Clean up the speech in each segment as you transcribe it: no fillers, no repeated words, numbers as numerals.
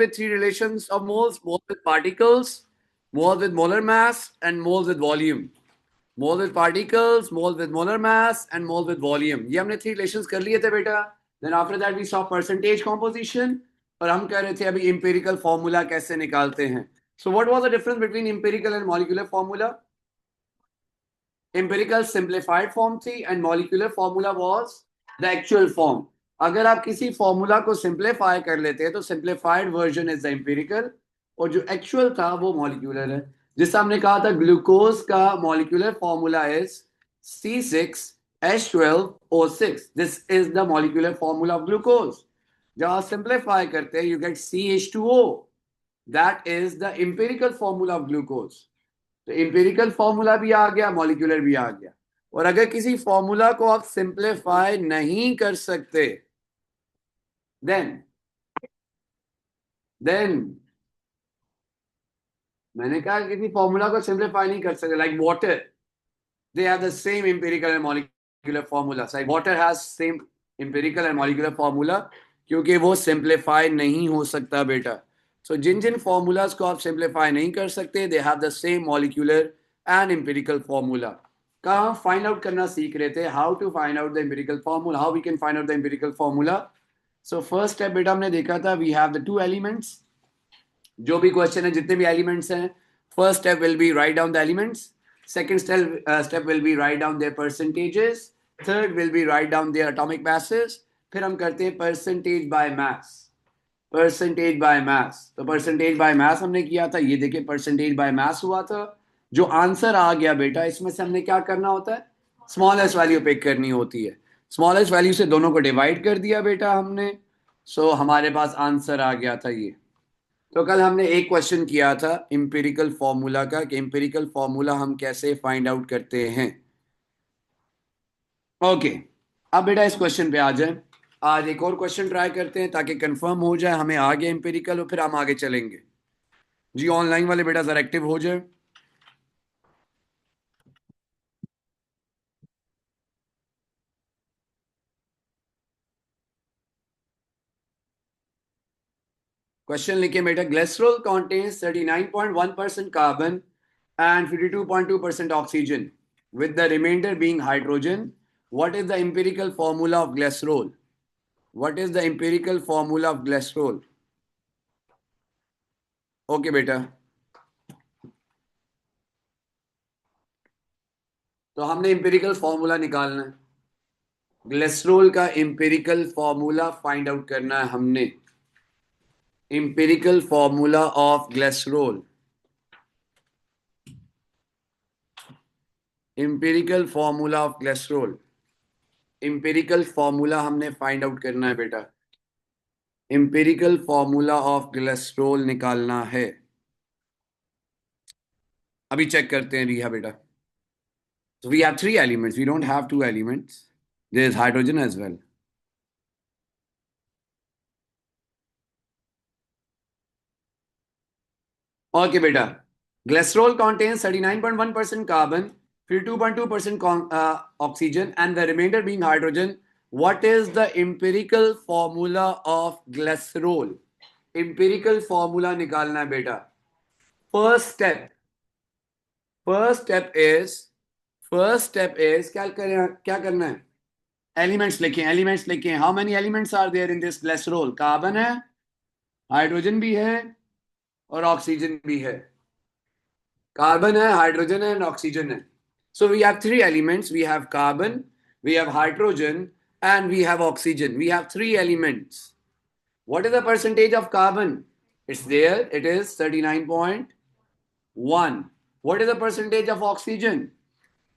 with three relations of moles: moles with particles, moles with molar mass, and moles with volume. Moles with particles, moles with molar mass, and moles with volume. ये हमने three relations कर लिए थे बेटा. Then after that we saw percentage composition, और हम कह रहे थे अभी empirical formula कैसे निकालते हैं. So what was the difference between empirical and molecular formula? Empirical simplified form थी and molecular formula was the actual form. अगर आप किसी फॉर्मूला को सिंप्लीफाई कर लेते हैं तो simplified version is the empirical, और जो एक्चुअल था वो मॉलिक्यूलर है. जिससे हमने कहा था ग्लूकोज का molecular formula is C6H12O6. This is the molecular formula of glucose. जब आप सिंप्लीफाई करते हैं you get CH2O. That is the empirical formula of glucose. तो एम्पिरिकल फॉर्मूला भी आ गया, मॉलिक्यूलर भी आ गया. और अगर किसी फॉर्मूला को आप सिंप्लीफाई नहीं कर सकते then मैंने कहा किसी फॉर्मूला को सिंप्लीफाई नहीं कर सकते, like water, they have the same empirical and molecular formula. So water has same empirical and molecular formula क्योंकि वो सिंप्लीफाई नहीं हो सकता बेटा. So जिन फॉर्मूलाज को आप सिंप्लीफाई नहीं कर सकते they have the same molecular and empirical formula. कहाँ फाइंड आउट करना सीख रहे थे, how to find out the empirical formula, how we can find out the empirical formula. So first step बेटा हमने देखा था we have the two elements. जो भी क्वेश्चन है जितने भी एलिमेंट्स हैं, first step will be write down the elements, second step will be write down their percentages, third will be write down their atomic masses. फिर हम करते हैं percentage by mass. Percentage by मास, तो percentage by मास हमने किया था. ये देखिए परसेंटेज बाय मास हुआ था. जो आंसर आ गया बेटा इसमें से हमने क्या करना होता है, स्मॉलेस्ट वैल्यू पिक करनी होती है. स्मॉलेस्ट वैल्यू से दोनों को डिवाइड कर दिया बेटा हमने. सो हमारे पास आंसर आ गया था ये. तो कल हमने एक क्वेश्चन किया था एम्पिरिकल फॉर्मूला का कि एम्पिरिकल फॉर्मूला हम कैसे फाइंड आउट करते हैं. ओके, अब बेटा इस क्वेश्चन पे आ जाए. आज एक और क्वेश्चन ट्राई करते हैं ताकि कंफर्म हो जाए हमें आ गया एम्पिरिकल, और फिर हम आगे चलेंगे. जी ऑनलाइन वाले बेटा जरा एक्टिव हो जाए. क्वेश्चन लिखिए बेटा. Glycerol contains 39.1% carbon and 52.2% oxygen with the remainder being hydrogen. What is the empirical formula of glycerol? What is the empirical formula of glycerol? Okay बेटा, तो हमने एम्पिरिकल फॉर्मूला निकालना है. ग्लिसरॉल का एम्पिरिकल फॉर्मूला फाइंड आउट करना है हमने. empirical formula of glycerol. empirical formula of glycerol. empirical formula हमने फाइंड आउट करना है बेटा. empirical formula of glycerol निकालना है. अभी चेक करते हैं रिहा बेटा. So we have three elements. We don't have two elements. There is hydrogen as well. Okay बेटा, glycerol contains 39.1% carbon, 52.2% oxygen, and the remainder being hydrogen. What is the empirical formula of glycerol? Empirical formula निकालना है बेटा. First step is क्या करना है? Elements लिखें. How many elements are there in this glycerol? Carbon है, hydrogen भी है और ऑक्सीजन भी है. कार्बन है, हाइड्रोजन है, ऑक्सीजन है. So we have three elements. We have carbon, we have hydrogen, and we have oxygen. We have three elements. What is the percentage of carbon? It's there. It is 39.1. What is the percentage of oxygen?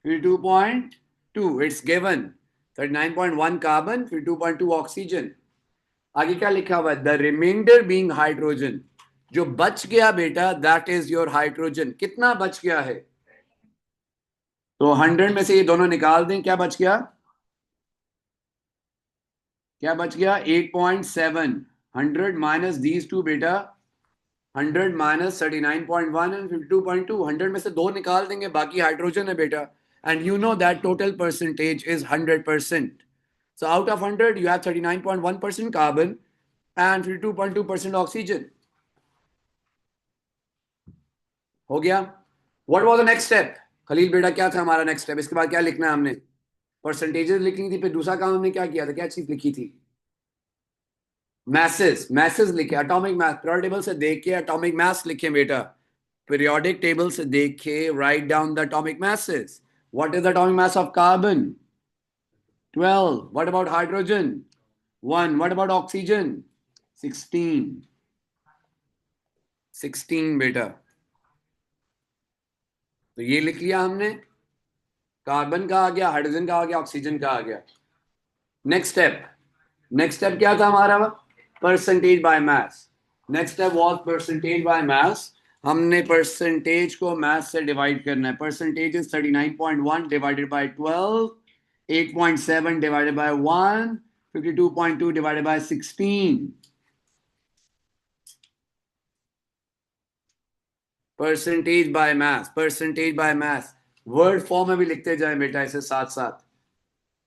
52.2. It's given. 39.1 carbon, 52.2 oxygen. आगे क्या लिखा हुआ है? The remainder being hydrogen. जो बच गया बेटा that is your hydrogen. कितना बच गया है? तो 100 में से ये दोनों निकाल दें. क्या बच गया? 8.7. 100 माइनस दीज टू बेटा, 100 माइनस 39.1 एंड 52.2. 100 में से दो निकाल देंगे, बाकी हाइड्रोजन है बेटा. And you know that total percentage is 100%. So out of 100 you have 39.1% carbon and 52.2% oxygen. हो गया. What was the next step? Khalil बेटा क्या था हमारा नेक्स्ट स्टेप? इसके बाद क्या लिखना है हमने? परसेंटेजेस लिखनी थी. फिर दूसरा काम हमने क्या किया था? क्या चीज लिखी थी? मैसेस. मैसेस लिखे. Atomic mass. पीरियोडिक टेबल से देख के एटॉमिक मास लिखे बेटा. पीरियोडिक टेबल से देख के right down the atomic masses. What is the atomic mass of carbon? 12. What about hydrogen? 1. What about oxygen? 16. 16 बेटा. तो ये लिख लिया हमने. कार्बन का आ गया, हाइड्रोजन का आ गया, ऑक्सीजन का आ गया. Next step. नेक्स्ट स्टेप क्या था हमारा? Percentage by mass. Next step was percentage by मास. हमने परसेंटेज को मास से डिवाइड करना है. Percentage is 39.1 divided by 12, 8.7 divided by 1, 52.2 divided by 16. Percentage by mass. Percentage by mass. Word form में भी लिखते जाएं बेटा, ऐसे साथ साथ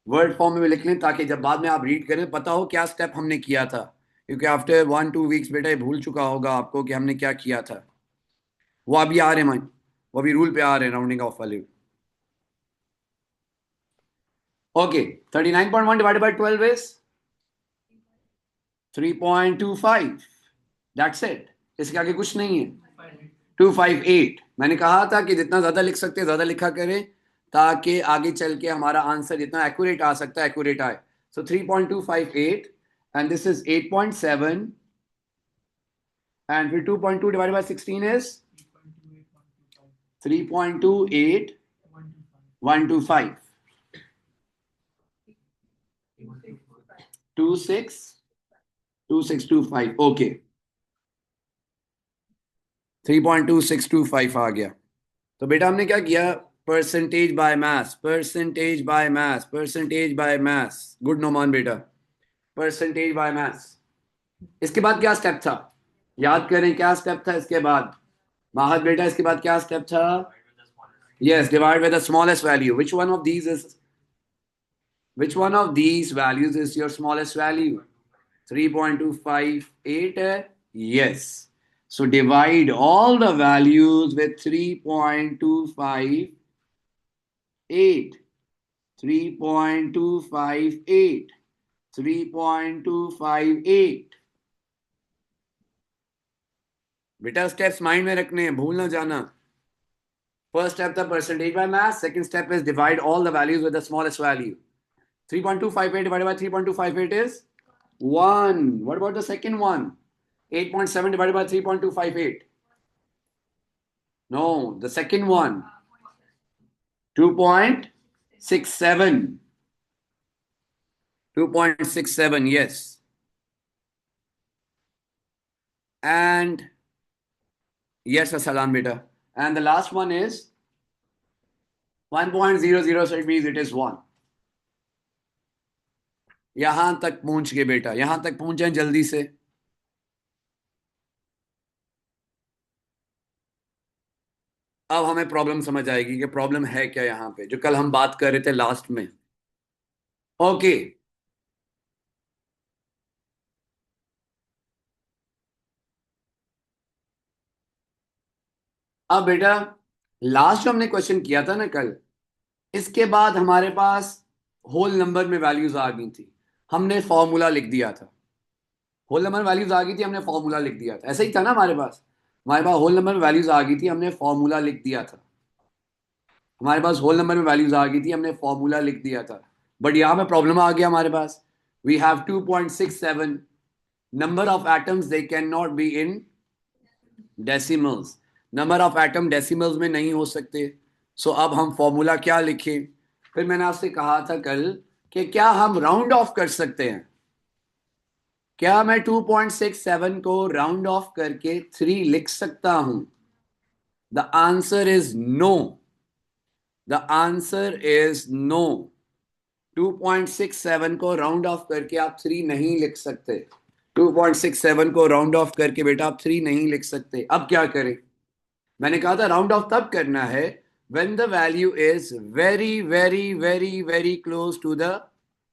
वर्ड फॉर्म में भी लिख लें, ताकि जब बाद में आप रीड करें पता हो क्या स्टेप हमने किया था. क्योंकि आफ्टर 1-2 वीक्स बेटा ये भूल चुका होगा आपको कि हमने क्या किया था. वो अभी आ रहे हैं माइन. वो अभी रूल पे आ रहे हैं, राउंडिंग ऑफ वाले. Okay. 39.1 divided by 12 is 3.25. That's it. इसके आगे कुछ नहीं है. 258. मैंने कहा था कि जितना ज्यादा लिख सकते ज्यादा लिखा करें, ताकि आगे चल के हमारा आंसर जितना एक्यूरेट आ सकता है एक्यूरेट आए. सो 3.258 and this is 8.7, and 2.2 divided by 16 is 3.28125. 262625. Okay. 3.2625 आ गया. तो बेटा हमने क्या किया? Percentage by mass. Percentage by mass. Percentage by mass. Good Noman बेटा. Percentage by mass. इसके बाद क्या स्टेप था? याद करें क्या स्टेप था इसके बाद? माहद बेटा इसके बाद क्या स्टेप था? Yes, divide by the smallest value. Which one of these values is your smallest value? 3.258 है? Yes. So divide all the values with 3.258. 3.258. 3.258. बेटा स्टेप्स माइंड में रखने हैं, भूल ना जाना. First step the percentage by mass. Second step is divide all the values with the smallest value. 3.258 divided by 3.258 is 1. What about the second one? 8.7 divided by 3.258. No, the second one. 2.67. 2.67, yes. And yes, Salam beta. And the last one is 1.00, so it means it is 1. यहां तक पहुंच गए बेटा, यहां तक पहुंच जाए जल्दी से. अब हमें प्रॉब्लम समझ आएगी कि प्रॉब्लम है क्या यहां पे, जो कल हम बात कर रहे थे लास्ट में. ओके. अब बेटा लास्ट जो हमने क्वेश्चन किया था ना कल, इसके बाद हमारे पास होल नंबर में वैल्यूज आ गई थी. हमने फॉर्मूला लिख दिया था. होल नंबर वैल्यूज आ गई थी, हमने फॉर्मूला लिख दिया था. ऐसा ही था ना हमारे पास होल नंबर में वैल्यूज आ गई थी, हमने फॉर्मूला लिख दिया था. हमारे पास होल नंबर में वैल्यूज आ गई थी, हमने फॉर्मूला लिख दिया था. बट यहां पे प्रॉब्लम आ गया हमारे पास. We have 2.67 number of atoms, they can not be in decimals. Number of atom decimals में नहीं हो सकते. सो अब हम फॉर्मूला क्या लिखें? फिर मैंने आपसे कहा था कल कि क्या हम राउंड ऑफ कर सकते हैं? क्या मैं 2.67 को राउंड ऑफ करके 3 लिख सकता हूं? The answer is no. The answer is no. 2.67 को राउंड ऑफ करके आप 3 नहीं लिख सकते. 2.67 को राउंड ऑफ करके बेटा आप 3 नहीं लिख सकते. अब क्या करें? मैंने कहा था राउंड ऑफ तब करना है when the value is very very very very close to the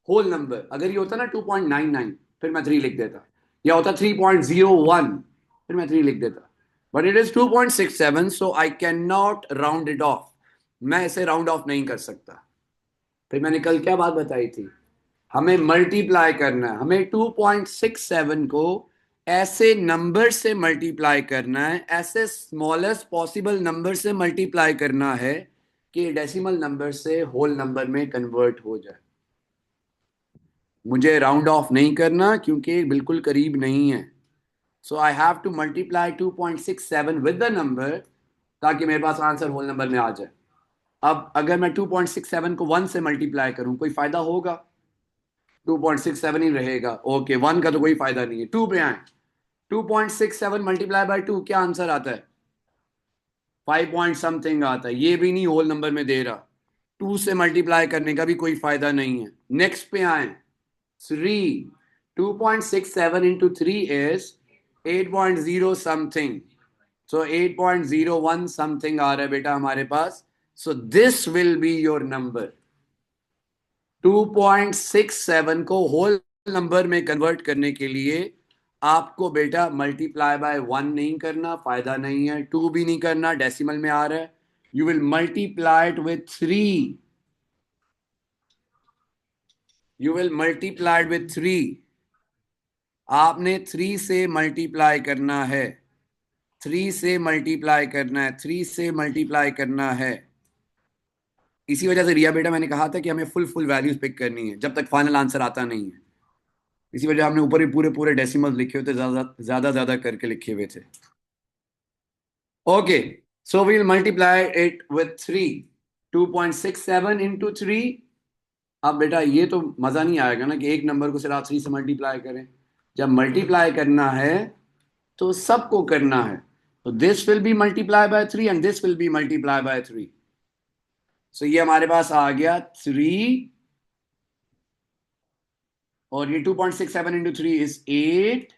whole number. अगर ये होता ना 2.99 फिर मैं 3 लिख देता, या होता 3.01 फिर मैं 3 लिख देता. But it is 2.67, so I can not round it of. मैं इसे राउंड ऑफ नहीं कर सकता। फिर मैंने कल क्या बात बताई थी, हमें मल्टीप्लाई करना है, हमें 2.67 को ऐसे नंबर से मल्टीप्लाई करना है, ऐसे स्मॉलेस्ट पॉसिबल नंबर से मल्टीप्लाई करना है कि डेसिमल नंबर से होल नंबर में कन्वर्ट हो जाए। मुझे राउंड ऑफ नहीं करना क्योंकि बिल्कुल करीब नहीं है। So I have to multiply 2.67 with the number ताकि मेरे पास आंसर होल नंबर में आ जाए। अब अगर मैं 2.67 को 1 से मल्टीप्लाई करूं, कोई फायदा होगा? 2.67 ही रहेगा। ओके, 1 का तो कोई फायदा नहीं है। 2 पे आए, 2.67 मल्टीप्लाई बाय 2 क्या आंसर आता है? 5 पॉइंट समथिंग आता है। ये भी नहीं होल नंबर में दे रहा। 2 से मल्टीप्लाई करने का भी कोई फायदा नहीं है। नेक्स्ट पे आए, 3, 2.67 into 3 is 8.0 something. So 8.01 something आ रहा है बेटा हमारे पास। So this will be your number. 2.67 को होल नंबर में कन्वर्ट करने के लिए आपको बेटा मल्टीप्लाई बाय 1 नहीं करना, फायदा नहीं है। 2 भी नहीं करना, डेसिमल में आ रहा है। You will multiply it with 3। You will multiply it with 3। आपने 3 से मल्टीप्लाई करना है, 3 से मल्टीप्लाई करना है, 3 से मल्टीप्लाई करना है। इसी वजह से रिया बेटा मैंने कहा था कि हमें फुल फुल वैल्यूज पिक करनी है जब तक फाइनल आंसर आता नहीं है। इसी वजह हमने ऊपर ही पूरे पूरे डेसिमल लिखे हुए थे, ज्यादा ज्यादा ज्यादा करके लिखे हुए थे। Okay, so we will multiply it with 3। 2.67 into 3। अब बेटा ये तो मजा नहीं आएगा ना कि एक नंबर को सिर्फ आप 3 से मल्टीप्लाई करें। जब मल्टीप्लाई करना है तो सबको करना है। तो this will be multiply by 3 and this will be multiply by 3। सो ये हमारे पास आ गया 3, और ये 2.67 into 3 is 8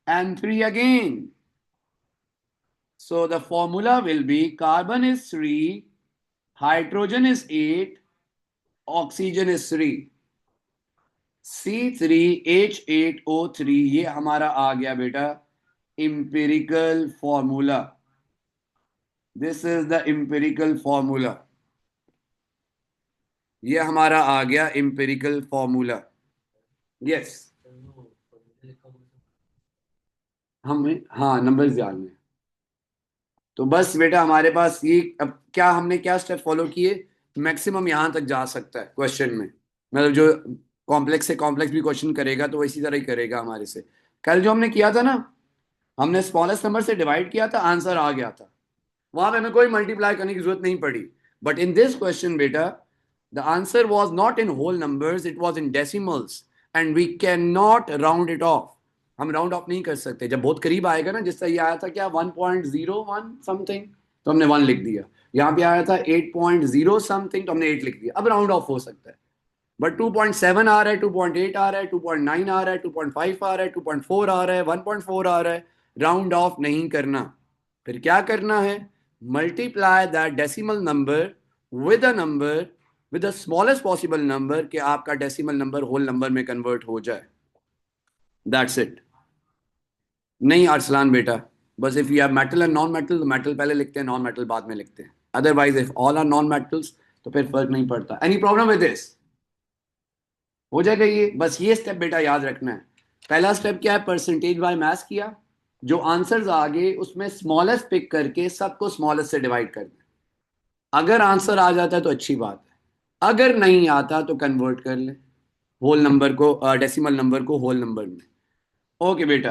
and 3 again. So the formula will be carbon is 3, hydrogen is 8, oxygen is 3, C3H8O3। ये हमारा आ गया बेटा empirical formula. This is the empirical formula. ये हमारा आ गया empirical formula. Yes. हमें हाँ नंबर्स याद में। तो बस बेटा हमारे पास ये, अब क्या हमने क्या स्टेप फॉलो किए, मैक्सिमम यहां तक जा सकता है क्वेश्चन में। मतलब जो कॉम्प्लेक्स से कॉम्प्लेक्स भी क्वेश्चन करेगा तो इसी तरह ही करेगा हमारे से। कल जो हमने किया था ना, हमने स्मॉलेस्ट नंबर से डिवाइड किया था, आंसर आ गया था। वहां पे हमें कोई मल्टीप्लाई करने की जरूरत नहीं पड़ी। बट इन दिस क्वेश्चन बेटा the answer was not in whole numbers, it was in decimals and we can not round it off. हम राउंड ऑफ नहीं कर सकते। जब बहुत करीब आएगा ना, जिस तरह ये आया था क्या 1.01 समथिंग, तो हमने 1 लिख दिया। यहाँ पे आया था 8.0 समथिंग, तो हमने 8 लिख दिया। अब राउंड ऑफ हो सकता है। बट 2.7 आ रहा है, 2.8 आ रहा है, 2.9 आ रहा है, 2.5 आ रहा है, 2.4 आ रहा है, 1.4 आ रहा है, राउंड ऑफ नहीं करना। फिर क्या करना है? Multiply that decimal number with a number with the smallest possible number कि आपका डेसिमल नंबर होल नंबर में कन्वर्ट हो जाए। That's it. नहीं अरसलान बेटा, बस if you have metal and non metal तो मेटल पहले लिखते हैं, नॉन मेटल बाद में लिखते हैं। Otherwise if all are non metals तो फिर फर्क नहीं पड़ता। Any problem with this? हो जाएगा ये। बस ये स्टेप बेटा याद रखना है। पहला स्टेप क्या है? परसेंटेज बाय मास किया, जो आंसर्स आ गए उसमें स्मॉलेस्ट पिक करके सबको स्मॉलेस्ट से डिवाइड कर दें। अगर आंसर आ जाता है तो अच्छी बात है, अगर नहीं आता तो कन्वर्ट कर ले होल नंबर को, डेसिमल नंबर को होल नंबर में। ओके बेटा,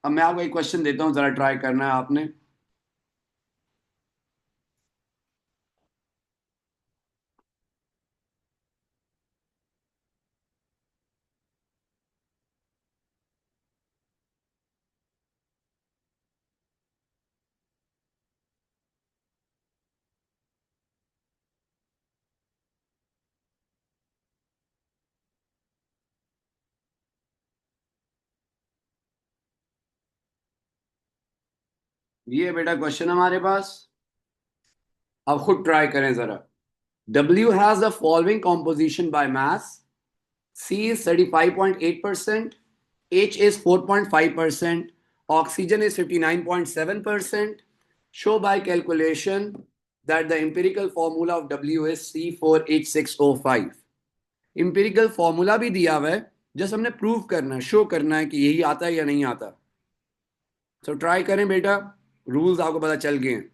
अब मैं आपको एक क्वेश्चन देता हूं, जरा ट्राई करना है आपने। ये बेटा क्वेश्चन हमारे पास, अब खुद ट्राई करें जरा। W has the following composition by mass: C is 35.8%, H is 4.5%, Oxygen is 59.7%. Show by calculation that the empirical formula of W is C4H6O5. Empirical formula भी दिया हुआ है, जस्ट हमने प्रूव करना है, शो करना है कि यही आता है या नहीं आता. सो ट्राई करें बेटा, रूल्स आपको पता चल गए हैं.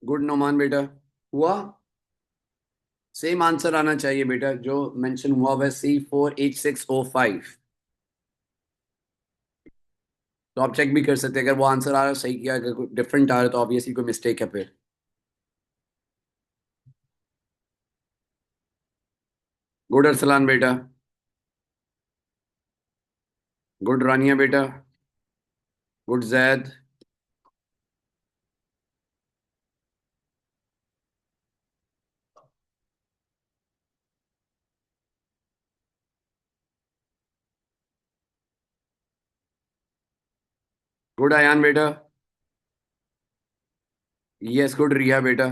गुड नोमान बेटा, हुआ? सेम आंसर आना चाहिए बेटा जो मेंशन हुआ हुआ है, C4H6O5. तो आप चेक भी कर सकते हैं, अगर वो आंसर आ रहा है सही किया, अगर कोई डिफरेंट आ रहा है तो ऑब्वियसली कोई मिस्टेक है फिर. गुड अरसलान बेटा. गुड रानिया बेटा. गुड जैद. गुड अयान बेटा. यस, गुड रिया बेटा.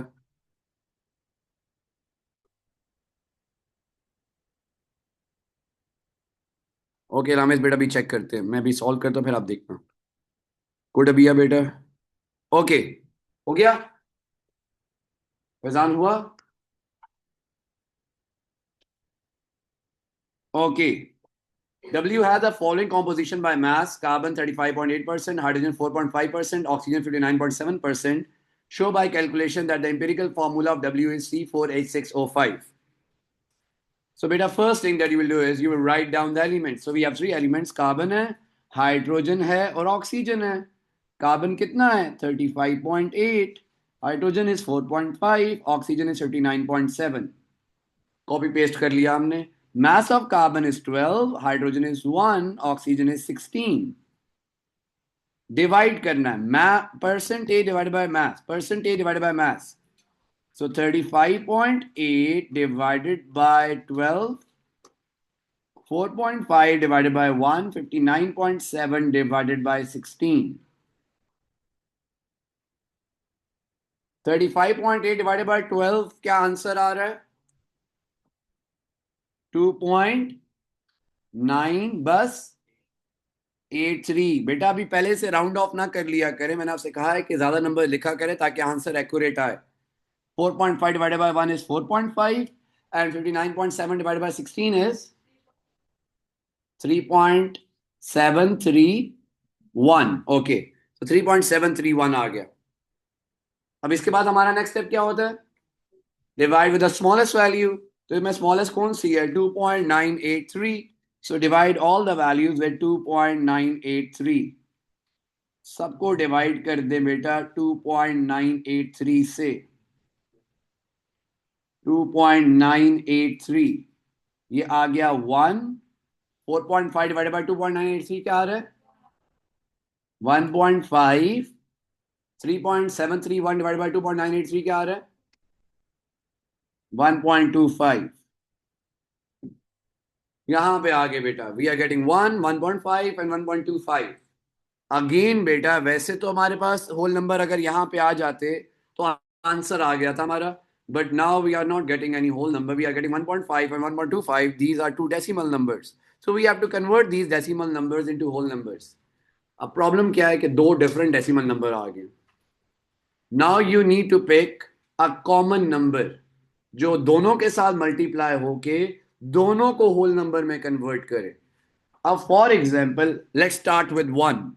ओके रामेश बेटा, भी चेक करते हैं, मैं भी सॉल्व करता हूँ फिर आप देखना. गुड अबिया बेटा. ओके, हो गया. फैजान हुआ. Okay. W has the following composition by mass: carbon 35.8%, hydrogen 4.5%, oxygen 59.7%. Show by calculation that the empirical formula of W is C4H6O5. So beta, first thing that you will do is you will write down the elements. So we have three elements: carbon है, hydrogen है और oxygen है. Carbon कितना है? 35.8. Hydrogen is 4.5. Oxygen is 59.7. Copy paste कर लिया हमने. Mass of carbon is 12, hydrogen is 1, oxygen is 16. Divide करना है, percentage divided by mass, percentage divided by mass. So 35.8 divided by 12, 4.5 divided by 1, 59.7 divided by 16. 35.8 divided by 12 क्या answer आ रहा है? 2.9 बस 83। बेटा अभी पहले से राउंड ऑफ ना कर लिया करें, मैंने आपसे कहा है कि ज्यादा नंबर लिखा करें ताकि आंसर एक्यूरेट आए। 4.5 divided by 1 is 4.5 and 59.7 divided by 16 is 3.731। Okay, तो 3.731 आ गया। अब इसके बाद हमारा नेक्स्ट स्टेप क्या होता है? Divide with the smallest value. तो इसमें स्मॉलेस्ट कौन सी है? 2.983। So divide all the values with 2.983। सबको डिवाइड कर दे बेटा 2.983 से। 2.983 ये आ गया 1। 4.5 डिवाइडेड बाय 2.983 क्या आ रहा है? 1.5। 3.731 डिवाइडेड बाय 2.983 क्या आ रहा है? 1.25। यहां पे आ गए बेटा, we are getting 1, 1.5 and 1.25। Again बेटा वैसे तो हमारे पास होल नंबर अगर यहाँ पे आ जाते तो आंसर आ गया था हमारा, but now we are not getting any whole number, we are getting 1.5 and 1.25। these are two decimal numbers, so we have to convert these decimal numbers into whole numbers। अब problem क्या है कि दो different decimal number आ गए। Now you need to pick a common number जो दोनों के साथ मल्टीप्लाई होके दोनों को होल नंबर में कन्वर्ट करे। अब for example let's start with 1।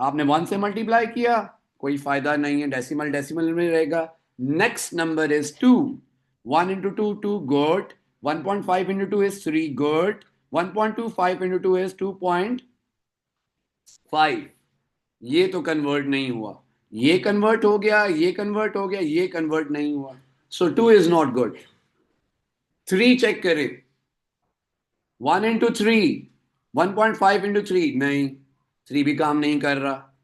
आपने 1 से मल्टीप्लाई किया, कोई फायदा नहीं है, डेसिमल डेसिमल में रहेगा। Next number is 2। 1 into 2 2 good। 1.5 into 2 is 3 good। 1.25 into 2 is 2.5। ये तो कन्वर्ट नहीं हुआ, ये कन्वर्ट हो गया, ये कन्वर्ट हो गया, ये कन्वर्ट नहीं हुआ, सो 2 इज नॉट गुड। 3 चेक करें। 1 into 3। 1.5 into 3 नहीं, 3 भी काम नहीं कर रहा।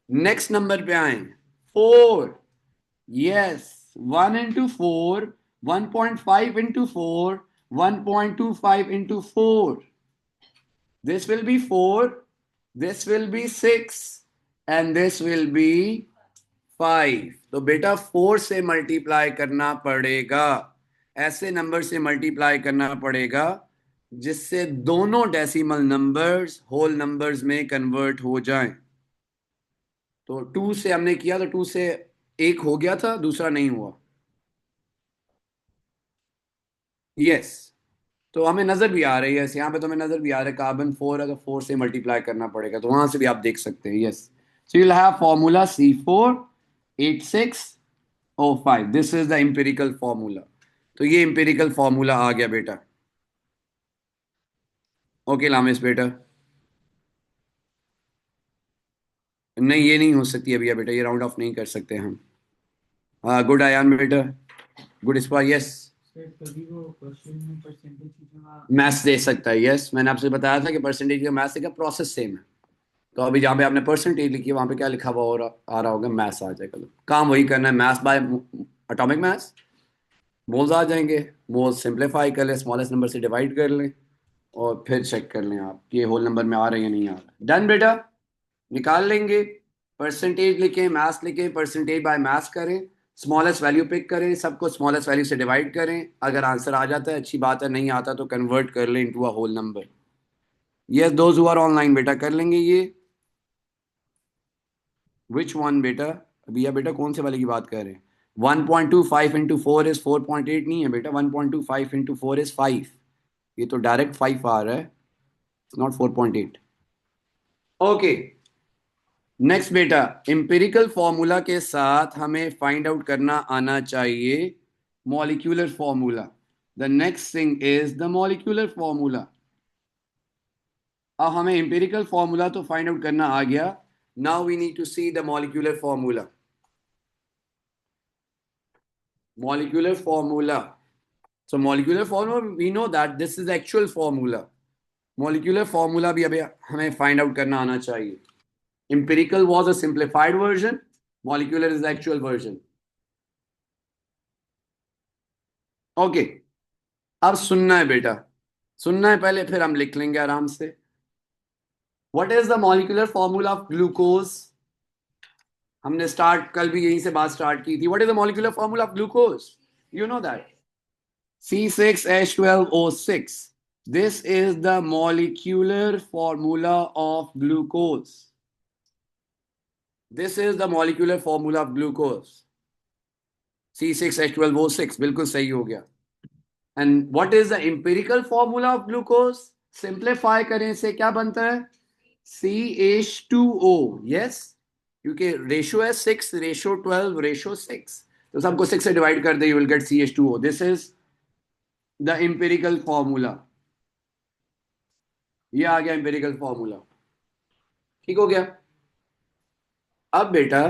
नेक्स्ट नंबर पे आए 4। Yes, 1 into 4। 1.5 into 4। 1.25 into 4। This will be 4, this will be 6 and this will be 5। तो बेटा 4 से मल्टीप्लाई करना पड़ेगा, ऐसे नंबर से मल्टीप्लाई करना पड़ेगा जिससे दोनों डेसिमल नंबर्स होल नंबर्स में कन्वर्ट हो जाएं। तो 2 से हमने किया तो 2 से एक हो गया था, दूसरा नहीं हुआ। यस, तो हमें नजर भी आ रही है, यहाँ पे तो हमें नजर भी आ रहा है कार्बन 4, अगर 4 से मल्टीप्लाई करना पड़ेगा तो वहां से भी आप देख सकते हैं। Yes, so you will have formula C4H6O5। This is the empirical formula. तो ये इंपेरिकल फॉर्मूला आ गया बेटा। ओके लामिस बेटा, नहीं ये नहीं हो सकती अभी बेटा, ये राउंड ऑफ नहीं कर सकते हम। हाँ गुड आयान बेटा, गुड स्पॉट। यस, मैथ्स दे सकता है। यस, मैंने आपसे बताया था कि परसेंटेज का मैथ्स का प्रोसेस सेम है। तो अभी जहाँ पे आपने परसेंटेज लिखी है वहां पे क्या लिखा हुआ आ रहा होगा? मैथ्स आ जाएगा। तो काम वही करना है, mass by atomic mass. Moles आ जाएंगे, मोल्स सिंप्लीफाई कर लें, स्मॉलेस्ट नंबर से डिवाइड कर लें और फिर चेक कर लें आप कि होल नंबर में आ रहे हैं या नहीं आ रहा। डन बेटा, निकाल लेंगे। परसेंटेज लिखें, मैथ्स लिखें, परसेंटेज बाय मैथ्स करें, स्मॉलेस्ट वैल्यू पिक करें, सबको स्मॉलेस्ट वैल्यू से डिवाइड करें। अगर आंसर आ जाता है अच्छी बात है, नहीं आता तो कन्वर्ट कर लें into a whole number. Yes, those who are online बेटा कर लेंगे ये। विच वन बेटा? अभी या बेटा कौन से वाले की बात कर रहे हैं? 1.25 इंटू 4 इज 4.8 नहीं है बेटा, 1.25 इंटू 4 इज 5। ये तो डायरेक्ट 5 आ रहा है, इट्स नॉट 4.8। ओके, नेक्स्ट बेटा, इंपेरिकल फॉर्मूला के साथ हमें फाइंड आउट करना आना चाहिए molecular formula. The next thing is the molecular formula. अब हमें इंपेरिकल फॉर्मूला तो फाइंड आउट करना आ गया, now we need to see the molecular formula. Molecular formula. So molecular formula, we know that this is the actual formula। molecular formula भी अभी हमें find out करना आना चाहिए। empirical was a simplified version, molecular is the actual version। okay, अब सुनना है बेटा, सुनना है पहले, फिर हम लिख लेंगे आराम से। what is the molecular formula of glucose? हमने स्टार्ट कल भी यहीं से बात स्टार्ट की थी। what is the molecular formula of glucose? you know that C6H12O6। This is the molecular formula of glucose. This is the molecular formula of glucose. C6H12O6, बिल्कुल सही हो गया. And what is the empirical formula of glucose? Simplify करें से क्या बनता है? CH2O. Yes, क्योंकि रेशियो है 6 रेशियो 12 रेशियो 6, तो सबको 6 से डिवाइड कर दे, you will get CH2O. This is the empirical formula. ये आ गया empirical formula. ठीक हो गया. अब बेटा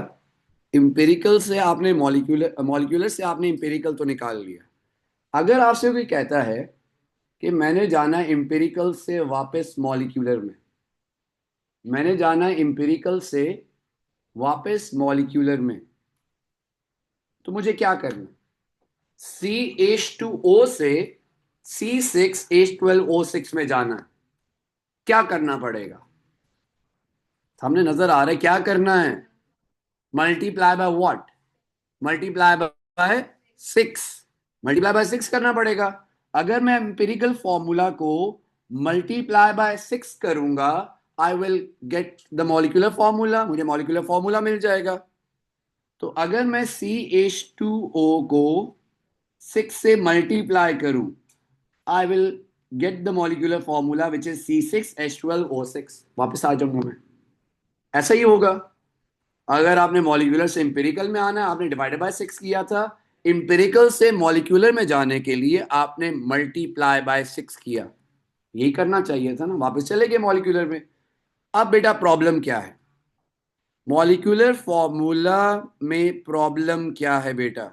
इंपेरिकल से आपने मॉलिक्यूलर से आपने इंपेरिकल तो निकाल लिया. अगर आपसे कोई कहता है कि मैंने जाना इंपेरिकल से वापस मॉलिक्यूलर में, मैंने जाना इंपेरिकल से वापस मॉलिक्यूलर में, तो मुझे क्या करना? CH2O से C6H12O6 में जाना है. क्या करना पड़ेगा? सामने नजर आ रहा है क्या करना है? Multiply by what? Multiply by 6. Multiply by 6 करना पड़ेगा. अगर मैं एम्पिरिकल फॉर्मूला को मल्टीप्लाई बाय 6 करूंगा, I will get the molecular formula. मुझे मॉलिक्यूलर फॉर्मूला मिल जाएगा. तो अगर मैं CH2O को 6 से मल्टीप्लाई करूं, I will get the molecular formula which is C6H12O6. वापस आ जाऊंगा मैं. ऐसा ही होगा. अगर आपने मॉलिक्यूलर से इंपेरिकल में आना है, आपने डिवाइडेड बाय 6 किया था. इंपेरिकल से मॉलिक्यूलर में जाने के लिए आपने मल्टीप्लाई बाय 6 किया. यही करना चाहिए था ना. वापस चले गए मॉलिक्यूलर में. अब बेटा प्रॉब्लम क्या है? मॉलिक्यूलर फॉर्मूला में प्रॉब्लम क्या है बेटा?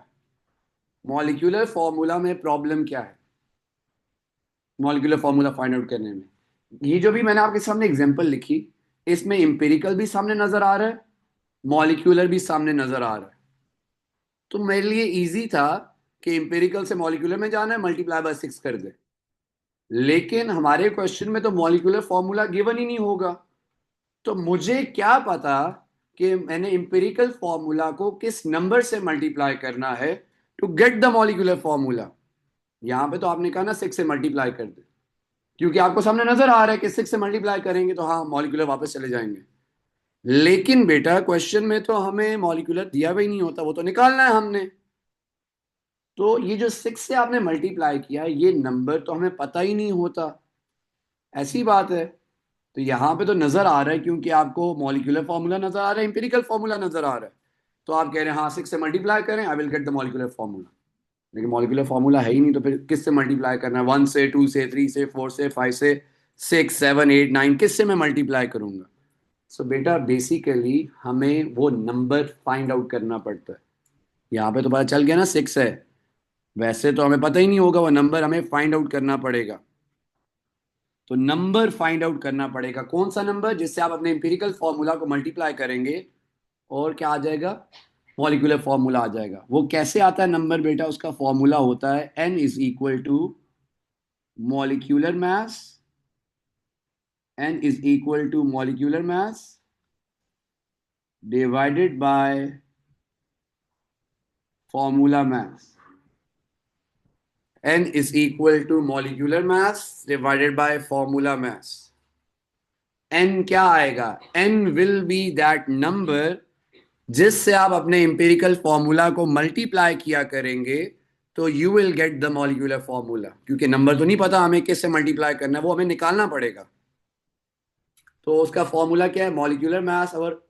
मॉलिक्यूलर फॉर्मूला में प्रॉब्लम क्या है? मॉलिक्यूलर फॉर्मूला फाइंड आउट करने में, ये जो भी मैंने आपके सामने एग्जांपल लिखी, इसमें इंपेरिकल भी सामने नजर आ रहा है, मॉलिक्यूलर भी सामने नजर आ रहा है. तो मेरे लिए इजी था कि इंपेरिकल से मॉलिक्यूलर में जाना है, मल्टीप्लाई बाय 6 कर दे. लेकिन हमारे क्वेश्चन में तो मॉलिक्यूलर फॉर्मूला गिवन ही नहीं होगा. तो मुझे क्या पता कि मैंने इंपेरिकल फॉर्मूला को किस नंबर से मल्टीप्लाई करना है to get the molecular formula. यहां पे तो आपने कहा ना 6 से मल्टीप्लाई कर दे, क्योंकि आपको सामने नजर आ रहा है कि 6 से मल्टीप्लाई करेंगे तो हाँ मॉलिक्यूलर वापस चले जाएंगे. लेकिन बेटा क्वेश्चन में तो हमें मॉलिक्यूलर दिया भी नहीं होता, वो तो निकालना है हमने. तो ये जो 6 से आपने मल्टीप्लाई किया, ये नंबर तो हमें पता ही नहीं होता. ऐसी बात है. तो यहां पे तो नजर आ रहा है, क्योंकि आपको मॉलिक्यूलर फॉर्मूला नजर आ रहा है, इंपेरिकल फॉर्मूला नजर आ रहा है. तो आप कह रहे हैं हाँ 6 से मल्टीप्लाई करें, I will get the molecular formula. लेकिन मॉलिक्यूलर फॉर्मूला है ही नहीं, तो फिर किससे मल्टीप्लाई करना है? 1 से, 2 से, 3 से, 4 से, 5 से, 6 7 8 9, किससे मैं मल्टीप्लाई करूंगा? सो बेटा बेसिकली हमें वो नंबर फाइंड आउट करना पड़ता है. यहाँ पे तो पता चल गया ना 6 है, वैसे तो हमें पता ही नहीं होगा, वो नंबर हमें फाइंड आउट करना पड़ेगा. तो नंबर फाइंड आउट करना पड़ेगा. कौन सा नंबर? जिससे आप अपने इंपेरिकल फॉर्मूला को मल्टीप्लाई करेंगे और क्या आ जाएगा? मॉलिक्यूलर फॉर्मूला आ जाएगा. वो कैसे आता है नंबर बेटा? उसका फॉर्मूला होता है N is equal to molecular mass. N is equal to molecular mass divided by formula mass. N is equal to molecular mass divided by formula mass. N क्या आएगा? N will be that number जिससे आप अपने empirical formula को multiply किया करेंगे, तो you will get the molecular formula. क्योंकि नंबर तो नहीं पता हमें किससे मल्टीप्लाई करना है, वो हमें निकालना पड़ेगा. तो उसका फॉर्मूला क्या है? मॉलिक्यूलर मास और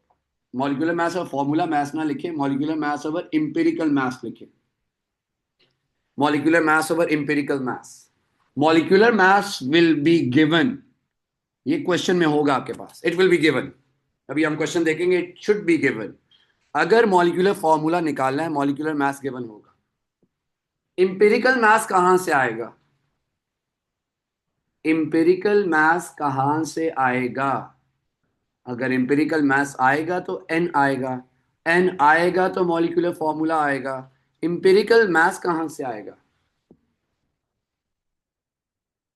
मॉलिक्यूलर मास और फॉर्मूला मास ना लिखे, मॉलिक्यूलर मास ओवर इंपेरिकल मास लिखे. Molecular mass over empirical mass. Molecular mass will be given. ये क्वेश्चन में होगा आपके पास, इट विल बी गिवन. अभी हम क्वेश्चन देखेंगे, इट शुड बी गिवन. अगर मॉलिक्यूलर फॉर्मूला निकालना है, मॉलिक्यूलर मास गिवन होगा. इंपेरिकल मास कहां से आएगा? इंपेरिकल मास कहां से आएगा? अगर इंपेरिकल मास आएगा तो एन आएगा. एन आएगा तो मॉलिक्यूलर फॉर्मूला आएगा. इंपेरिकल मास कहां से आएगा?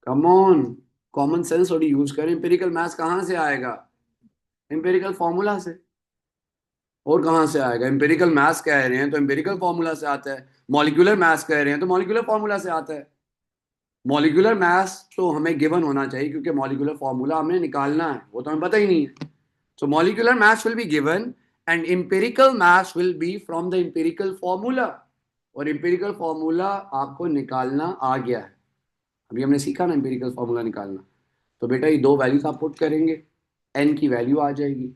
कम ऑन, कॉमन सेंस थोड़ी यूज करें. इंपेरिकल मास कहां से आएगा? इंपेरिकल फॉर्मूला से. और कहां से आएगा? इंपेरिकल मास कह रहे हैं तो इंपेरिकल फॉर्मूला से आता है. मॉलिक्यूलर मास कह रहे हैं तो मॉलिक्यूलर फॉर्मूला से आता है. मॉलिक्यूलर मास तो हमें गिवन होना चाहिए क्योंकि मॉलिक्यूलर फॉर्मूला हमें निकालना है, वो तो हमें पता ही नहीं है. So molecular mass will be given and empirical mass will be from the empirical formula. और empirical formula आपको निकालना आ गया है. अभी हमने सीखा ना empirical formula निकालना. तो बेटा ये दो वैल्यूज आप पुट करेंगे, n की वैल्यू आ जाएगी.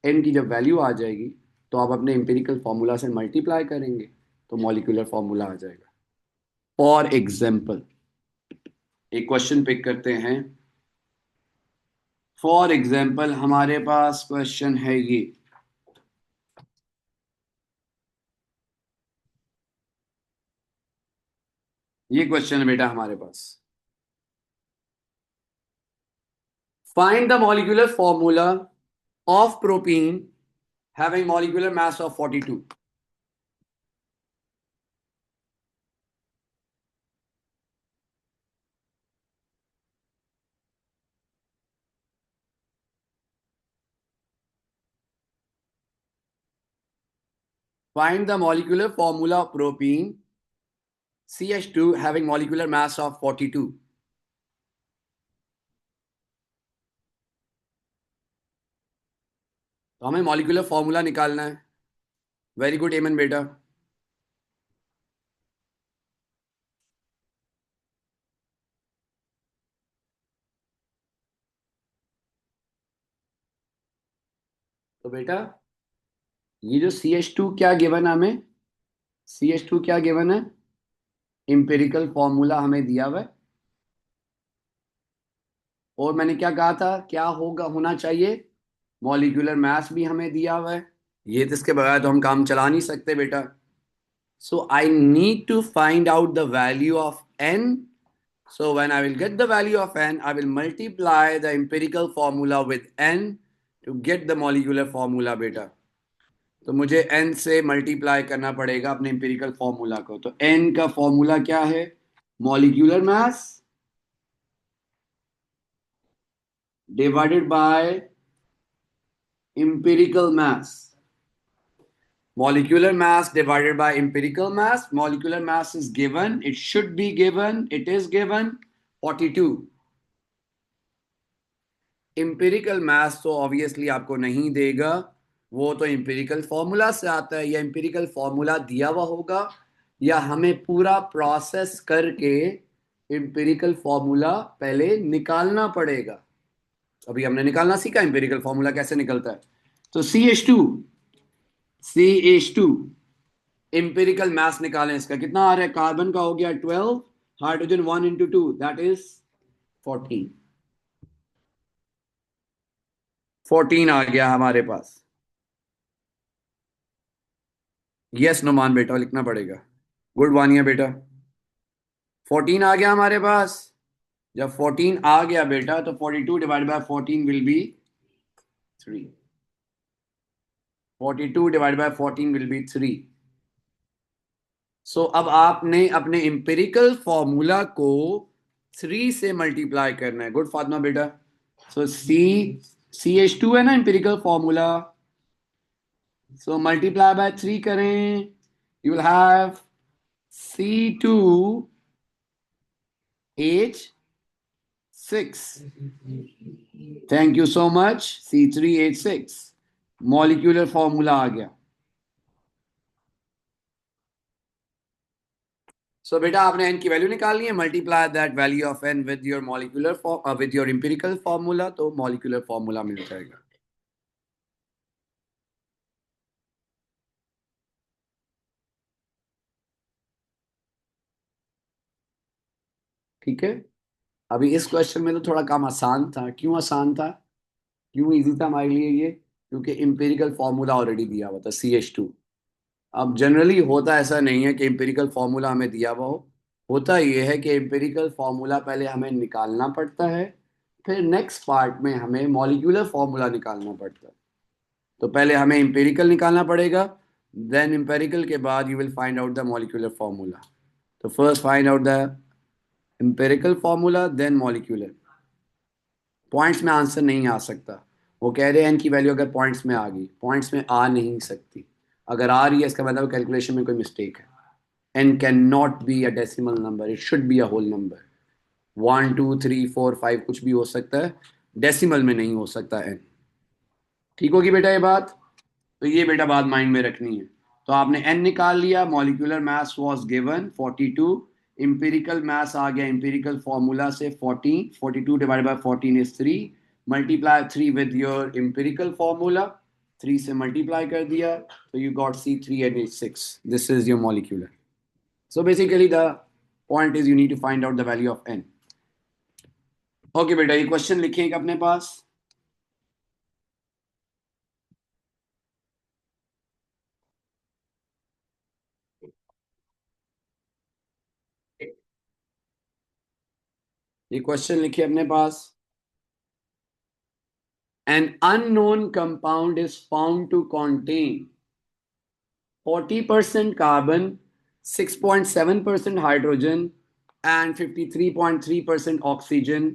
n की जब वैल्यू आ जाएगी तो आप अपने empirical formula से मल्टीप्लाई करेंगे तो मॉलिक्यूलर फॉर्मूला आ जाएगा. फॉर एग्जाम्पल एक क्वेश्चन पिक करते हैं. फॉर एग्जाम्पल हमारे पास क्वेश्चन है ये क्वेश्चन है बेटा हमारे पास. Find the molecular formula of propene having molecular mass of 42. Find the molecular formula of propene CH2 having molecular mass of 42. तो हमें मॉलिक्यूलर फॉर्मूला निकालना है. वेरी गुड एमन बेटा. तो बेटा ये जो CH2 क्या गिवन है हमें, CH2 क्या गिवन है, इंपेरिकल फॉर्मूला हमें दिया हुआ है. और मैंने क्या कहा था, क्या होगा होना चाहिए, मॉलिक्यूलर मास भी हमें दिया हुआ है. ये तो इसके बगैर तो हम काम चला नहीं सकते बेटा. So I need to find out the value of n. So when I will get the value of n, I will multiply the empirical formula with n to get the molecular formula बेटा. तो मुझे n से multiply करना पड़ेगा अपने empirical formula को. तो n का फॉर्मूला क्या है, molecular mass divided by empirical mass. Molecular mass divided by empirical mass. Molecular mass is given. It should be given. It is given 42. Empirical mass तो obviously आपको नहीं देगा, वो तो empirical formula से आता है. या empirical formula दिया हुआ होगा या हमें पूरा प्रोसेस करके empirical formula पहले निकालना पड़ेगा. अभी हमने निकालना सीखा empirical formula कैसे निकलता है. तो CH2 इंपेरिकल मास निकालें. इसका कितना आ रहा है, कार्बन का हो गया 12, हाइड्रोजन 1 into 2 दैट इज 14. 14 आ गया हमारे पास. यस नुमान बेटा लिखना पड़ेगा. गुड वानिया बेटा 14 आ गया हमारे पास. जब 14 आ गया बेटा तो 42 divide by 14 will be 3. 42 divide by 14 will be 3. सो अब आपने अपने इंपेरिकल फॉर्मूला को 3 से मल्टीप्लाई करना है. गुड फातिमा बेटा. सो CH2 है ना empirical formula. So multiply by 3 करें, you will have C2H6. Thank you so much. C3H6 molecular formula आ गया. सो बेटा आपने n की वैल्यू निकालनी है, multiply that value of n with your molecular with your empirical formula, तो molecular formula मिल जाएगा. ठीक है. अभी इस क्वेश्चन में तो थोड़ा काम आसान था. क्यों आसान था, क्यों इजी था हमारे लिए ये, क्योंकि इंपेरिकल फॉर्मूला ऑलरेडी दिया हुआ था CH2. अब जनरली होता ऐसा नहीं है कि इंपेरिकल फॉर्मूला हमें दिया हुआ हो. होता ये है कि इंपेरिकल फॉर्मूला पहले हमें निकालना पड़ता है, फिर नेक्स्ट पार्ट में हमें मॉलिक्यूलर फॉर्मूला निकालना पड़ता है. तो पहले हमें इंपेरिकल निकालना पड़ेगा, देन इंपेरिकल के बाद you will find out the molecular formula. तो first find out the empirical formula then molecular. Points में आंसर नहीं आ सकता. वो कह रहे हैं एन की वैल्यू अगर पॉइंट्स में आ गई, पॉइंट्स में आ नहीं सकती. अगर आ रही है इसका मतलब कैलकुलेशन में कोई मिस्टेक है. N can not be a decimal number, it should be a whole number. 1 2 3 4 5 कुछ भी हो सकता है, डेसिमल में नहीं हो सकता n। ठीक होगी बेटा ये बात? तो ये बेटा बात माइंड में रखनी है। तो आपने n निकाल लिया, molecular mass was given 42, empirical mass आ गया इंपेरिकल फॉर्मूला से 14, 42 divided by 14 is 3, multiply 3 with your empirical formula, 3 से मल्टीप्लाई कर दिया, तो you got C3 and H6, this is your molecular. So basically the point is you need to find out the value of n. Okay बेटा, ये question लिखें अपने पास। ये question लिखिए अपने पास। An unknown compound is found to contain 40% carbon, 6.7% hydrogen, and 53.3% oxygen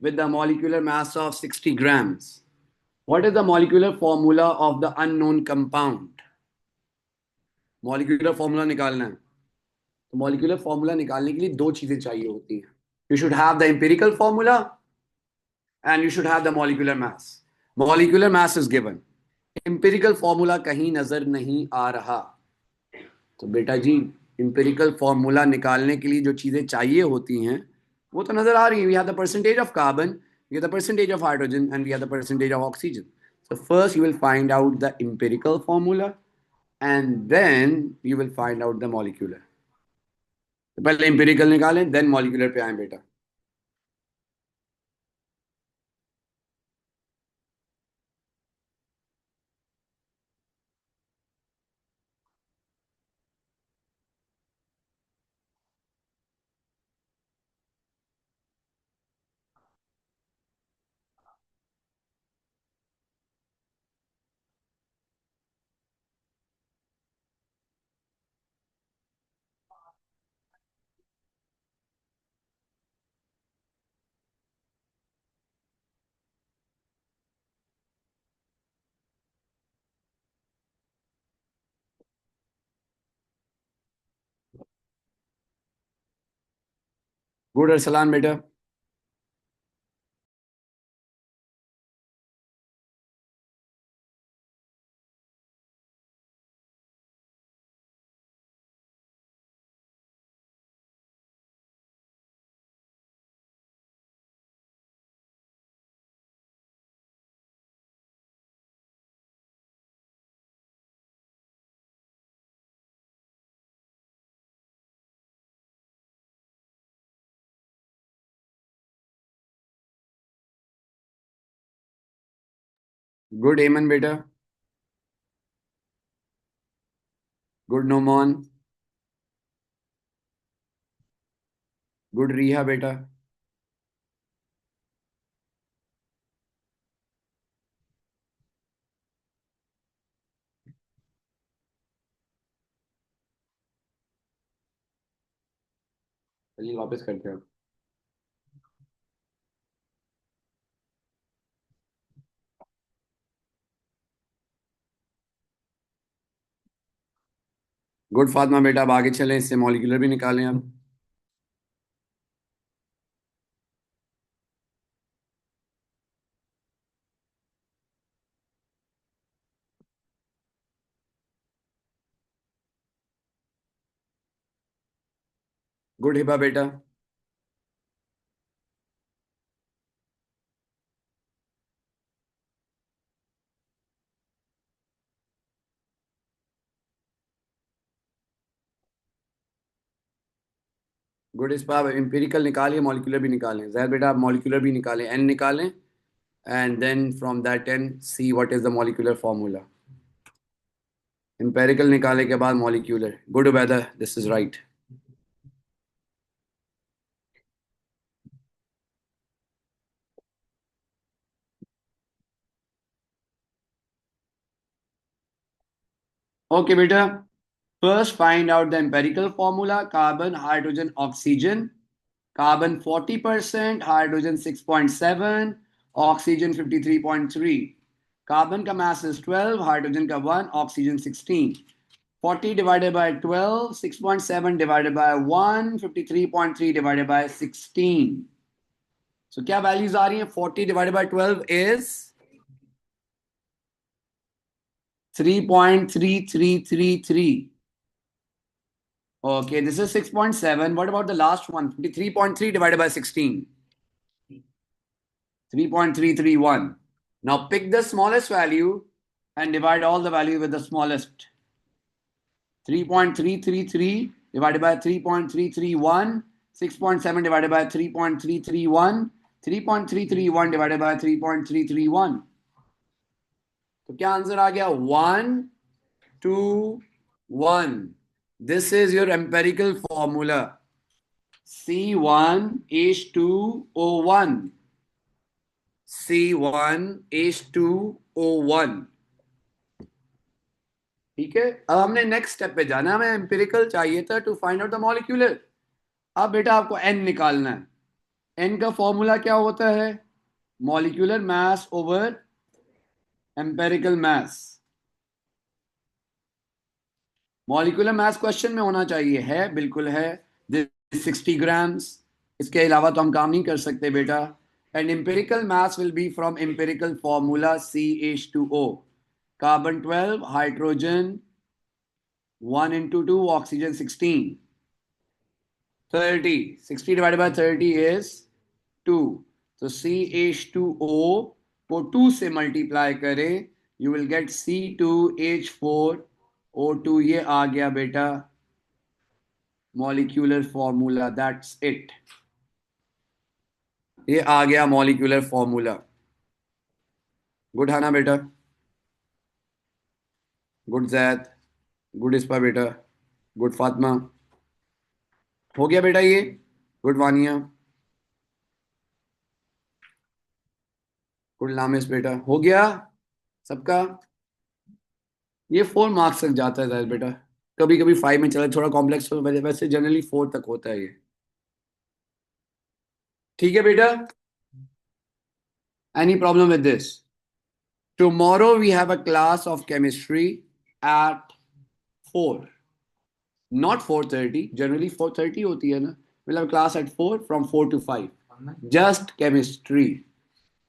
with the molecular mass of 60 grams. What is the molecular formula of the unknown compound? Molecular formula निकालना है। तो मॉलिक्यूलर फॉर्मूला निकालने के लिए दो चीजें चाहिए होती हैं। You should have the empirical formula and you should have the molecular mass. Molecular mass is given, empirical formula कहीं नजर नहीं आ रहा। तो बेटा जी, एम्पिरिकल फॉर्मूला निकालने के लिए जो चीजें चाहिए होती हैं वो तो नजर आ रही है। We have the percentage of carbon, we have the percentage of hydrogen and we have the percentage of oxygen. So first you will find out the empirical formula and then you will find out the molecular। तो पहले empirical निकालें then molecular पे आए बेटा। Good Arsalan बेटा। Good एमन बेटा। Good Noman. Good रिहा बेटा। चलिए वापस करते हैं। गुड फातिमा बेटा, अब आगे चलें, इससे मॉलिक्यूलर भी निकालें अब। गुड हिबा बेटा। गुड इस पर इंपेरिकल निकालिए, मॉलिक्यूलर भी निकालें। जहर बेटा आप मॉलिक्यूलर भी निकालें, एन निकालें and then from that N see what is the molecular formula. Empirical निकाले के बाद molecular. Good Ubaida, this is right. Okay बेटा, first find out the empirical formula: carbon, hydrogen, oxygen. Carbon 40%, hydrogen 6.7, oxygen 53.3. Carbon का mass is 12, hydrogen का 1, oxygen 16. 40 divided by 12, 6.7 divided by 1, 53.3 divided by 16. सो क्या values आ रही हैं? 40 divided by 12 is 3.3333. Okay, this is 6.7. What about the last one? 3.3 divided by 16. 3.331. Now pick the smallest value and divide all the value with the smallest. 3.333 divided by 3.331. 6.7 divided by 3.331. 3.331 divided by 3.331. तो क्या answer आ गया? 1, 2, 1. This is your empirical formula. C1H2O1. C1H2O1. ठीक है, अब हमने next step पे जाना है. हमें एम्पिरिकल चाहिए था to find out the molecular. अब बेटा आपको n निकालना है. n का फॉर्मूला क्या होता है? मॉलिक्यूलर मास ओवर एम्पेरिकल मास. मॉलिक्यूलर मास क्वेश्चन में होना चाहिए. है, बिल्कुल है. 60 ग्राम्स. इसके अलावा तो हम काम नहीं कर सकते बेटा. And empirical mass will be from empirical formula CH2O. Carbon 12, hydrogen 1 into 2, oxygen 16. 30. 60 divided by 30 is 2. तो CH2O को 2 से मल्टीप्लाई करें, यू विल गेट C2H4O2. ये आ गया बेटा मॉलिक्यूलर फॉर्मूला. That's it. ये आ गया मॉलिक्यूलर फॉर्मूला. गुड है ना बेटा? गुड जैद. गुड इस्पा बेटा. गुड फातिमा. हो गया बेटा ये? गुड वानिया. गुड लामिस बेटा. हो गया सबका? ये 4 मार्क्स तक जाता है शायद बेटा. कभी कभी 5 में चला, थोड़ा कॉम्प्लेक्स हो, वैसे जनरली 4 तक होता है ये. ठीक है बेटा? Any problem with this? Tomorrow we have a class of chemistry at 4, not 4:30. Generally 4:30 होती है ना. Will have class at 4 from 4 to 5. Just chemistry.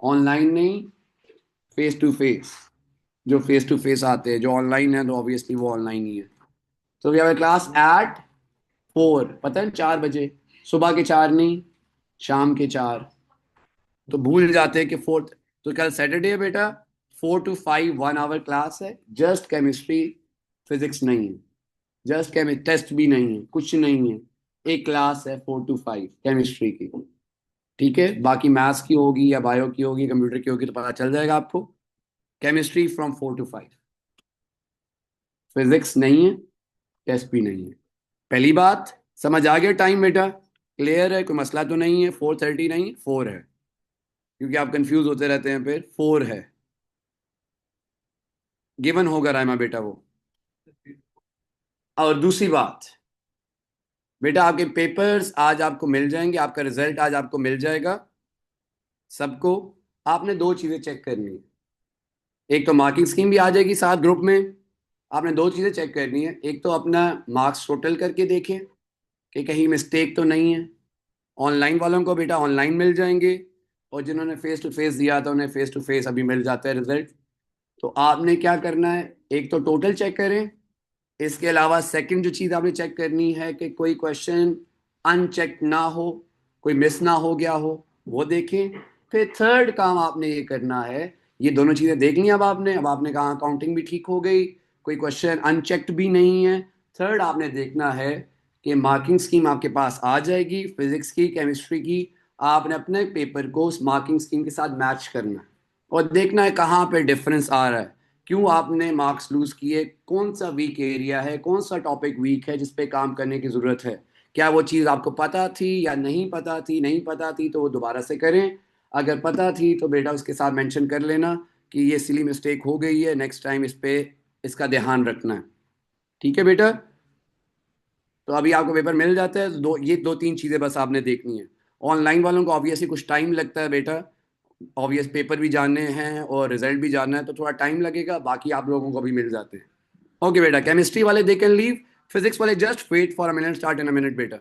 Online नहीं, फेस टू फेस. जो फेस टू फेस आते हैं, जो ऑनलाइन है तो ऑब्वियसली वो ऑनलाइन ही है. तो we have a class at 4. पता है 4 बजे. सुबह के 4 नहीं, शाम के 4. तो भूल जाते हैं कि 4. तो कल सैटरडे है बेटा. 4 to 5 1 आवर क्लास है. जस्ट केमिस्ट्री, फिजिक्स नहीं है. जस्ट केमिस्ट्री, टेस्ट भी नहीं है, कुछ नहीं है. एक क्लास है 4 to 5 केमिस्ट्री की. ठीक है, बाकी मैथ्स की होगी या बायो की होगी, कंप्यूटर की होगी, तो पता चल जाएगा आपको. Chemistry from 4 to 5. फिजिक्स नहीं है, टेस्ट भी नहीं है. पहली बात समझ आ गया? टाइम बेटा क्लियर है? कोई मसला तो नहीं है? 4:30 नहीं, 4 है. क्योंकि आप कंफ्यूज होते रहते हैं. फिर 4 है, गिवन होगा रायमा बेटा वो. और दूसरी बात बेटा, आपके पेपर्स आज आपको मिल जाएंगे. आपका रिजल्ट आज आपको मिल जाएगा सबको. आपने 2 चीजें चेक करनी है. एक तो मार्किंग स्कीम भी आ जाएगी साथ ग्रुप में. आपने 2 चीजें चेक करनी है. एक तो अपना मार्क्स टोटल करके देखें कि कहीं मिस्टेक तो नहीं है. ऑनलाइन वालों को बेटा ऑनलाइन मिल जाएंगे, और जिन्होंने फेस टू फेस दिया था उन्हें फेस टू फेस अभी मिल जाता है रिजल्ट. तो आपने क्या करना है? एक तो टोटल चेक करें. इसके अलावा सेकंड जो चीज़ आपने चेक करनी है कि कोई क्वेश्चन अनचेक ना हो, कोई मिस ना हो गया हो, वो देखें. फिर थर्ड काम आपने ये करना है. ये दोनों चीज़ें देख ली अब आपने कहा काउंटिंग भी ठीक हो गई, कोई क्वेश्चन अनचेक्ड भी नहीं है. थर्ड आपने देखना है कि मार्किंग स्कीम आपके पास आ जाएगी फिजिक्स की, केमिस्ट्री की. आपने अपने पेपर को उस मार्किंग स्कीम के साथ मैच करना है और देखना है कहाँ पे डिफरेंस आ रहा है, क्यों आपने मार्क्स लूज किए, कौन सा वीक एरिया है, कौन सा टॉपिक वीक है जिस पे काम करने की ज़रूरत है. क्या वो चीज़ आपको पता थी या नहीं पता थी? नहीं पता थी तो वो दोबारा से करें. अगर पता थी तो बेटा उसके साथ मेंशन कर लेना कि ये सिली मिस्टेक हो गई है, नेक्स्ट टाइम इस पे इसका ध्यान रखना है. ठीक है बेटा? तो अभी आपको पेपर मिल जाता है. ये 2-3 चीज़ें बस आपने देखनी है. ऑनलाइन वालों को ऑब्वियसली कुछ टाइम लगता है बेटा. ऑब्वियस पेपर भी जानने हैं और रिजल्ट भी जानना है, तो थोड़ा टाइम लगेगा. बाकी आप लोगों को भी मिल जाते हैं. ओके बेटा, केमिस्ट्री वाले दे कैन लीव. फिजिक्स वाले just wait for a minute, start in a minute बेटा.